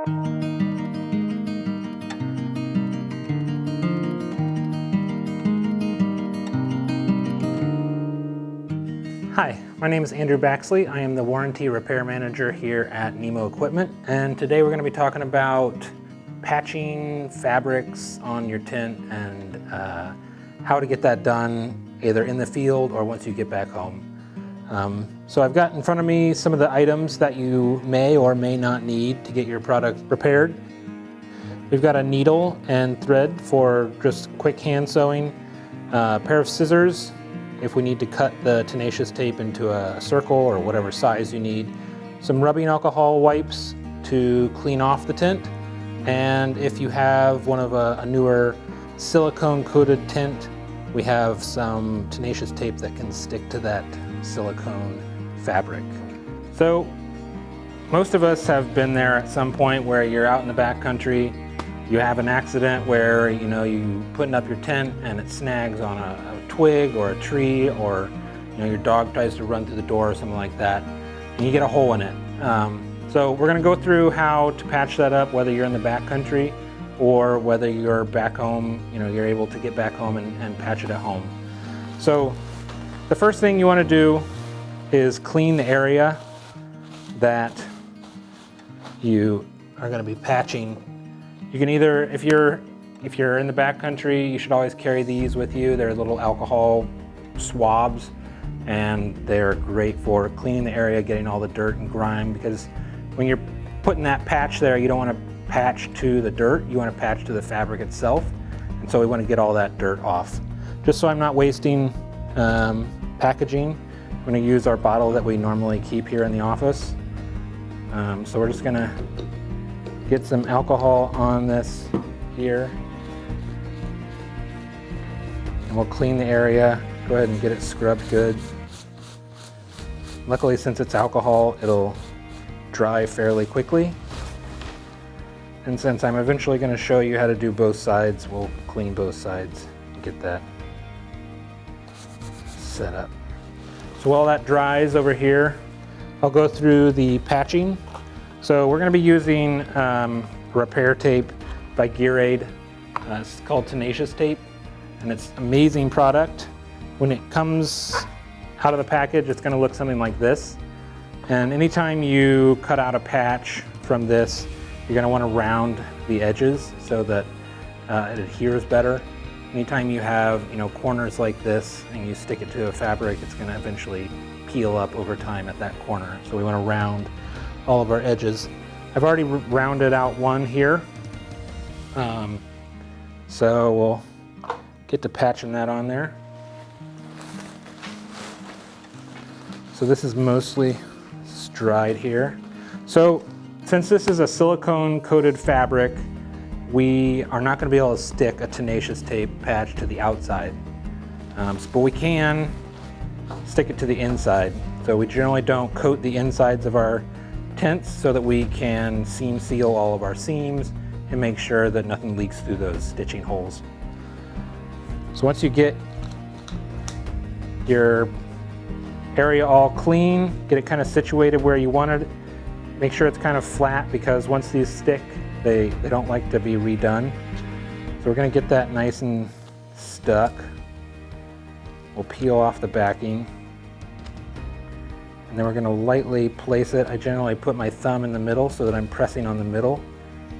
Hi, my name is Andrew Baxley. I am the Warranty Repair Manager here at NEMO Equipment, and today we're going to be talking about patching fabrics on your tint and how to get that done either in the field or once you get back home. So I've got in front of me some of the items that you may or may not need to get your product repaired. We've got a needle and thread for just quick hand sewing, a pair of scissors if we need to cut the tenacious tape into a circle or whatever size you need, some rubbing alcohol wipes to clean off the tint, and if you have one of a newer silicone coated tint, we have some tenacious tape that can stick to that silicone fabric. So most of us have been there at some point where you're out in the backcountry, you have an accident where you putting up your tent and it snags on a twig or a tree, or your dog tries to run through the door or something like that, and you get a hole in it. So we're going to go through how to patch that up, whether you're in the backcountry or whether you're back home, you're able to get back home and patch it at home. So the first thing you want to do is clean the area that you are going to be patching. You can either, if you're in the backcountry, you should always carry these with you. They're little alcohol swabs, and they're great for cleaning the area, getting all the dirt and grime, because when you're putting that patch there, you don't want to patch to the dirt, you want to patch to the fabric itself. And so we want to get all that dirt off. Just so I'm not wasting packaging, I'm going to use our bottle that we normally keep here in the office. So we're just going to get some alcohol on this here, and we'll clean the area. Go ahead and get it scrubbed good. Luckily, since it's alcohol, it'll dry fairly quickly. And since I'm eventually going to show you how to do both sides, we'll clean both sides and get that set up. So while that dries over here, I'll go through the patching. So we're going to be using repair tape by Gear-Aid. It's called Tenacious Tape, and it's an amazing product. When it comes out of the package, it's going to look something like this. And anytime you cut out a patch from this, you're going to want to round the edges so that it adheres better. Anytime you have corners like this and you stick it to a fabric, it's going to eventually peel up over time at that corner. So we want to round all of our edges. I've already rounded out one here. So we'll get to patching that on there. So this is mostly dried here. So since this is a silicone coated fabric, we are not going to be able to stick a tenacious tape patch to the outside. But we can stick it to the inside. So we generally don't coat the insides of our tents so that we can seam seal all of our seams and make sure that nothing leaks through those stitching holes. So once you get your area all clean, get it kind of situated where you want it, make sure it's kind of flat, because once these stick, they don't like to be redone. So we're going to get that nice and stuck. We'll peel off the backing, and then we're going to lightly place it. I generally put my thumb in the middle so that I'm pressing on the middle,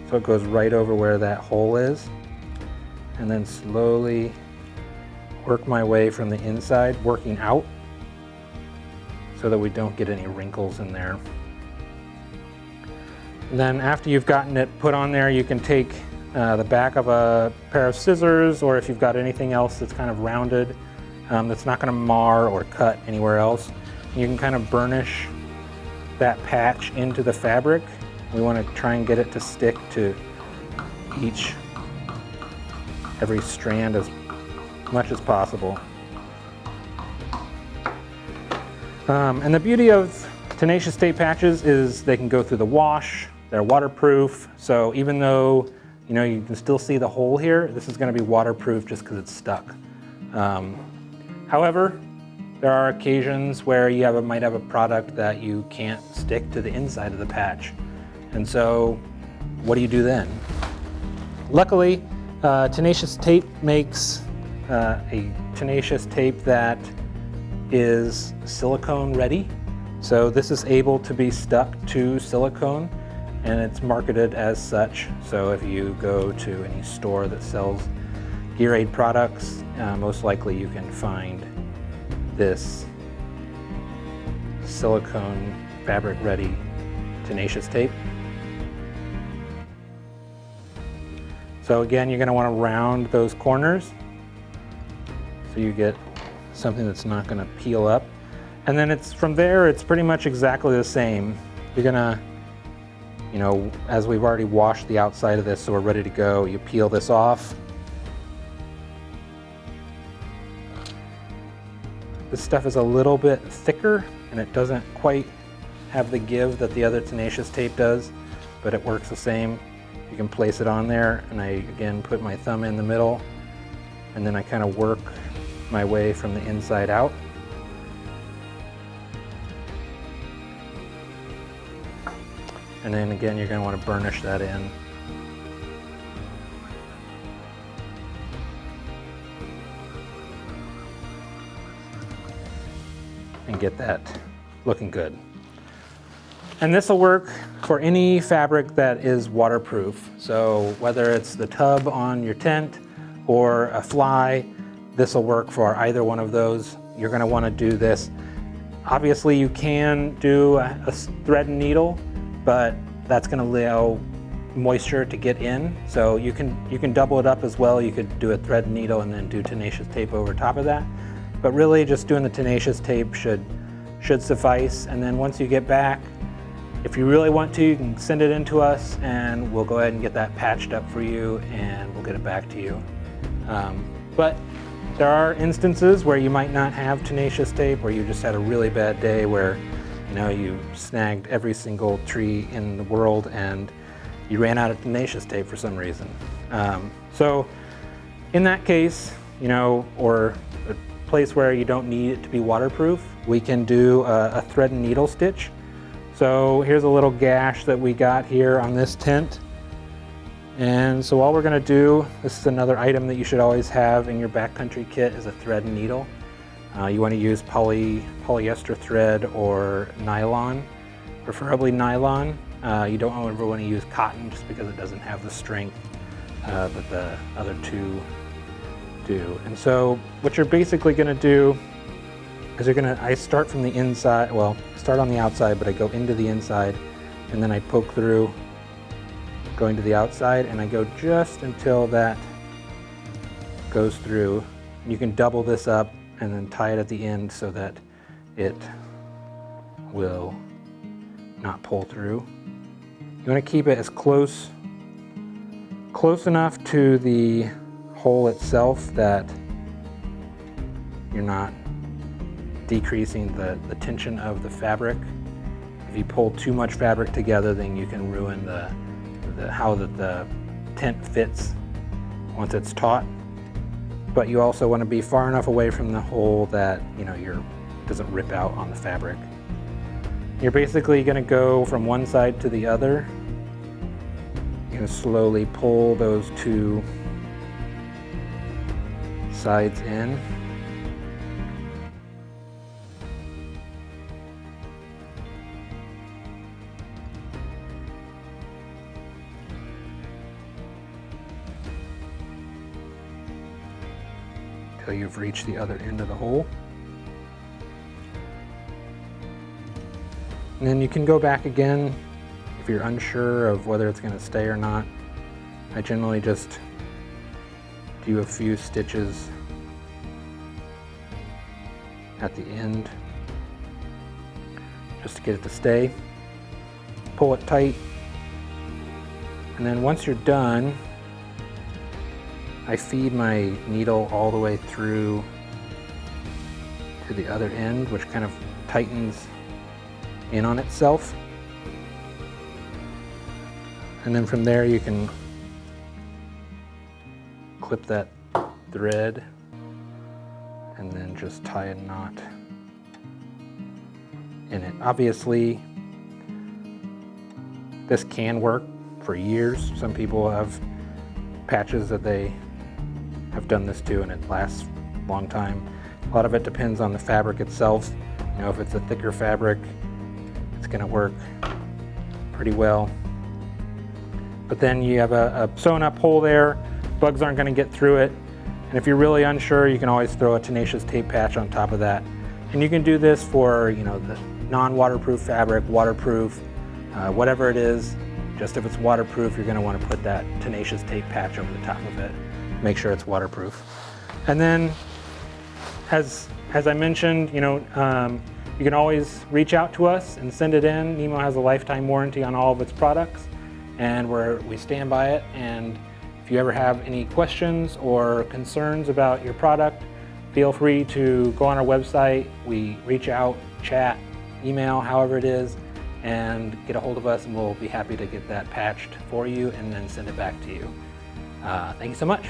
so it goes right over where that hole is, and then slowly work my way from the inside, working out so that we don't get any wrinkles in there. And then after you've gotten it put on there, you can take the back of a pair of scissors, or if you've got anything else that's kind of rounded, that's not going to mar or cut anywhere else. You can kind of burnish that patch into the fabric. We want to try and get it to stick to every strand as much as possible. And the beauty of tenacious tape patches is they can go through the wash, they're waterproof, so even though you can still see the hole here, this is going to be waterproof just because it's stuck. However, there are occasions where you might have a product that you can't stick to the inside of the patch. And so what do you do then? Luckily, Tenacious Tape makes a tenacious tape that is silicone ready. So this is able to be stuck to silicone, and it's marketed as such. So if you go to any store that sells gear aid products, most likely you can find this silicone fabric ready tenacious tape. So again, you're going to want to round those corners so you get something that's not going to peel up. And then from there, it's pretty much exactly the same. You're going to, you know, as we've already washed the outside of this, so we're ready to go, you peel this off. This stuff is a little bit thicker and it doesn't quite have the give that the other tenacious tape does, but it works the same. You can place it on there, and I again put my thumb in the middle, and then I kind of work my way from the inside out. And then again, you're going to want to burnish that in. And get that looking good. And this will work for any fabric that is waterproof. So whether it's the tub on your tent or a fly, this will work for either one of those. You're going to want to do this. Obviously you can do a thread and needle, but that's going to allow moisture to get in. So you can double it up as well. You could do a thread and needle and then do tenacious tape over top of that. But really just doing the tenacious tape should suffice. And then once you get back, if you really want to, you can send it in to us and we'll go ahead and get that patched up for you and we'll get it back to you. But there are instances where you might not have tenacious tape, or you just had a really bad day where, you know, you snagged every single tree in the world and you ran out of tenacious tape for some reason. So in that case, you know, or a place where you don't need it to be waterproof, we can do a thread and needle stitch. So here's a little gash that we got here on this tent. And so all we're going to do, this is another item that you should always have in your backcountry kit, is a thread and needle. You want to use polyester thread or nylon, preferably nylon. You don't ever want to use cotton just because it doesn't have the strength that the other two do. And so what you're basically going to do is I start from the inside, well, start on the outside, but I go into the inside and then I poke through, going to the outside, and I go just until that goes through. You can double this up and then tie it at the end so that it will not pull through. You want to keep it as close enough to the hole itself that you're not decreasing the tension of the fabric. If you pull too much fabric together, then you can ruin how the tent fits once it's taut. But you also want to be far enough away from the hole that, you know, it doesn't rip out on the fabric. You're basically going to go from one side to the other. You're going to slowly pull those two sides in. Until you've reached the other end of the hole. And then you can go back again if you're unsure of whether it's going to stay or not. I generally just do a few stitches at the end just to get it to stay. Pull it tight, and then once you're done, I feed my needle all the way through to the other end, which kind of tightens in on itself. And then from there you can clip that thread and then just tie a knot in it. Obviously, this can work for years. Some people have patches that they have done this to and it lasts a long time. A lot of it depends on the fabric itself. You know, if it's a thicker fabric, it's going to work pretty well. But then you have a sewn up hole there. Bugs aren't going to get through it. And if you're really unsure, you can always throw a tenacious tape patch on top of that. And you can do this for, you know, the non-waterproof fabric, waterproof, whatever it is. Just if it's waterproof, you're going to want to put that tenacious tape patch over the top of it. Make sure it's waterproof. And then, as I mentioned, you know, you can always reach out to us and send it in. NEMO has a lifetime warranty on all of its products, and we stand by it. And if you ever have any questions or concerns about your product, feel free to go on our website. We reach out, chat, email, however it is, and get a hold of us, and we'll be happy to get that patched for you and then send it back to you. Thank you so much.